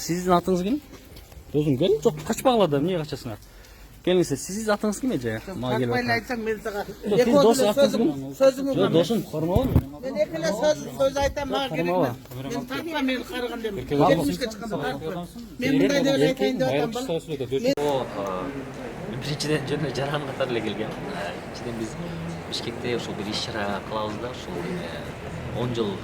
Sizin atыңыз ким? Досым кел, жоқ қашпағыла да, не қашасыңар? Келіңіздер, сіз атыңыз кім еді? Қақпайлы айтсам мен саған. Сіз дос атыңыз кім? Сөзім Жоқ, досым, қармауы. мен екілі сөз айтам, маған керек емес. Мен тартпа, мені қарыған демін. Кетмішке шыққанда тартпа. Мен мұндай деп айтайын деп отам ба? Биринчиден жөн жаран катары эле келгем. Экинчиден биз Бишкекте ошол бир иш чара кылабыз да, ошол 10 жылдан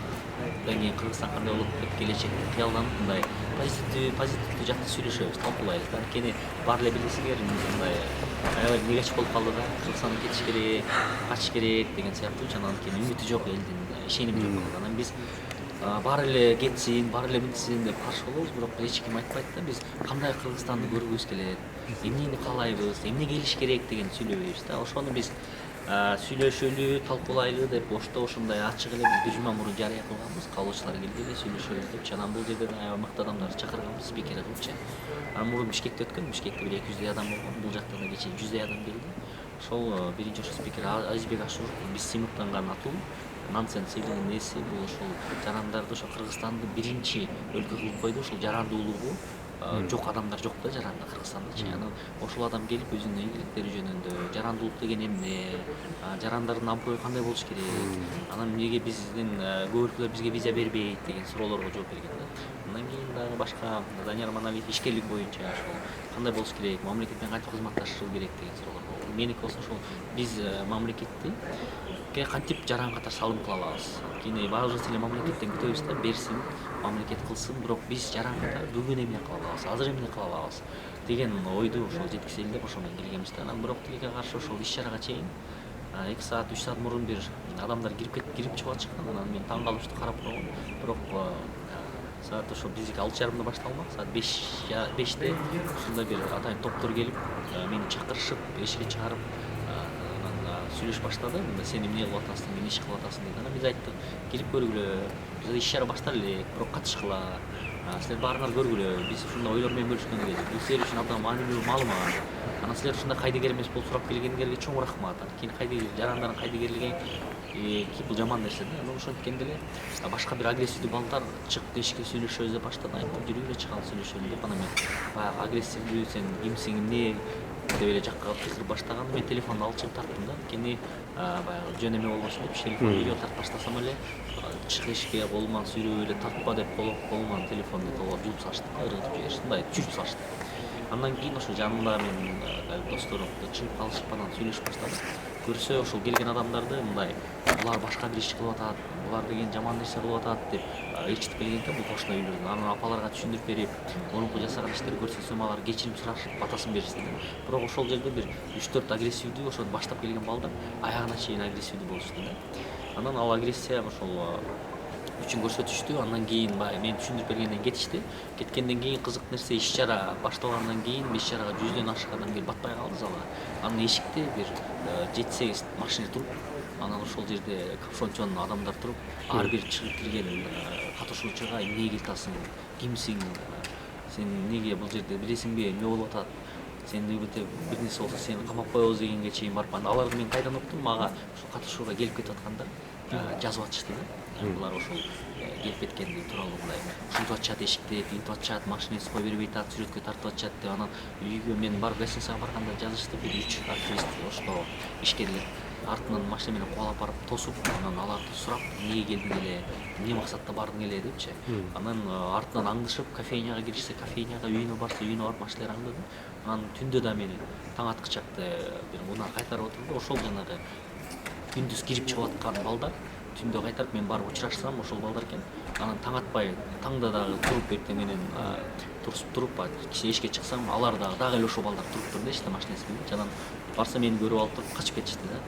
кийин Кыргызстан кандай болот деп келечекти кыялданып мындай позитивдүү жакты сүйлөшөбүз, талкуулайбыз да. Анткени баары эле билесиңер, мындай аябай негеч болуп калды да. Кыргызстандан кетиш керек, качыш керек деген сыяктуу жана анткени үмүтү жок элдин, ишеними жок болду. Анан биз баары эле кетсин, баары эле мынтсин деп каршы болобуз, бирок эч ким айтпайт да. Биз кандай Кыргызстанды көргүбүз келет, эмнени каалайбыз, эмне келиш керек деген сүйлөбөйбүз да. Ошону биз сүйлөшөлү, талкуулайлы деп ошондой ачык эле биз 1 жума мурун жарыя кылганбыз. Каалоочулар келди эле сүйлөшөлү деп. Анан бул жерде аябай мыкты адамдарды чакырганбыз, спикер кылыпчы. Анан мурун Бишкекте өткөн, Бишкекте бир 200 адам болгон. Бул жакта да кечээ 100 адам келди. Ошол биринчи ошо спикер Азизбек Ашуров, биз сыймыктанган атуу. Нансен сыйлыгынын ээси бул ошол жарандарды ошо Кыргызстанды биринчи өлкө кылып койду. Ошол жарандуулугу жок адамдар жок да жаранда Кыргызстандачы. Анан ошол адам келип өзүнүн ийгиликтери жөнүндө, жарандуулук деген эмне, жарандардын аброю кандай болуш керек, анан эмнеге биздин көп өлкөлөр бизге виза бербейт деген суроолорго жооп берген да. Андан кийин дагы башка Данияр Маналиев ишкерлик боюнча ошол кандай болуш керек, мамлекет менен кантип кызматташуу керек деген суроолор болду. Меники болсо ошол биз мамлекетти кантип жаран катары салым кыла алабыз. Анткени баарыбыз эле мамлекеттен күтөбүз да, берсин, мамлекет кылсын, бирок биз жаран катары бүгүн эмне кыла алабыз, азыр эмне кыла алабыз деген ойду ошол жеткизели деп ошо менен келгенбиз да. Анан бирок тилекке каршы ошол иш чарага чейин 2 саат 3 саат мурун бир адамдар кирип чыгып атышкан. Анан мен таң калыштуу карап койгом. Бирок саат ошо биздики 6:30 башталмак, саат 5:00 ушундай бир атайын топтор келип мени чакырышып, эшикке чыгарып сүйлөшүп баштады. Мында сен эмне кылып атасың, эмне иш кылып атасың деп. Анан биз айттык, келип көргүлө, биз иш чара баштар элек, бирок катышкыла. Силер баарыңар көргүлө, биз ушундай ойлор менен бөлүшкөнгө келдик. Бул силер үчүн абдан маанилүү маалымат. Анан силер ушундай кайдыгер эмес болуп сурап келгениңерге чоң рахмат. Анткени жарандардын кайдыгерлиги бул жаман нерсе да. Анан ошонткенде эле башка бир агрессивдүү балдар чыгып эшикке сүйлөшөбүз деп баштады. Айттым, жүргүлө чыгалы сүйлөшөлү деп. Анан мен баягы агрессивдүү, сен кимсиң, эмне деп эле жакка пикир баштаганда мен телефонду алып чыгып тарттым да. Анткени баягы жөн эме болбосун деп телефонду үйгө тартып баштасам эле чык эшикке колуман сүйрөп эле тартпа деп колуман телефонду толгоп жууп салышты, ыргытып жиберишти, мындай чүрүп салышты. Андан кийин ошо жанымда менин досторум чыгып калышып анан сүйлөшүп баштадык. Көрсө ошол келген адамдарды мындай булар башка бир иш кылып атат, булар деген жаман нерсе кылып атат деп ээрчитип келген экен бул кошуна үйлөрдөн. Анан апаларга түшүндүрүп берип, мурунку жасаган иштерди көрсөтсөм алар кечирим сурашып, батасын беришти. Бирок ошол жерде бир 3-4 агрессивдүү ошол баштап келген балдар аягына чейин агрессивдүү болушту да. Анан ал агрессия ошол үчүн көрсөтүштү. Андан кийин баягы мен түшүндүрүп бергенден кетишти. Кеткенден кийин кызык нерсе, иш чара башталгандан кийин иш чарага 100дөн ашык адам келип батпай калды залга. Анын эшикте бир 7-8 машина туруп, анан ошол жерде капшончон адамдар туруп, ар бир чыгып кирген катышуучуга эмнеге келип атасың, кимсиң, сен эмнеге бул жерде билесиңби эмне болуп атат, сен бир нерсе болсо сени камап коебуз дегенге чейин барып, аларды мен кайдан уктум, мага ошо катышууга келип кетип аткандар жазып атышты да. Булар ошол келип кеткенди тууралуу мындай ушинтип атышат, эшикте тинтип атышат, машинасы кое бербей атат, сүрөткө тартып атышат деп. Анан үйгө мен барып гостиницага барганда жазышты, бир 3 активист ошто ишкерлер артынан машина менен кубалап барып тосуп, анан аларды сурап, эмнеге келдиң эле, эмне максатта бардың эле депчи. Анан артынан аңдышып кофейняга киришсе, кофейняга, үйүнө барса, үйүнө барып машиналар аңдыды. Анан түндө да мени таң аткычакты бир унаа кайтарып отурду. Ошол жанагы күндүз кирип чыгып аткан балдар түндө кайтарып мен барып учурашсам ошол балдар экен. Анан таң атпай, таңда дагы туруп эртең менен туруп киши эшикке чыксам, алар дагы эле ошол балдар туруптур да, иште машинасы менен. Анан барса мени көрүп алып туруп качып кетишти да.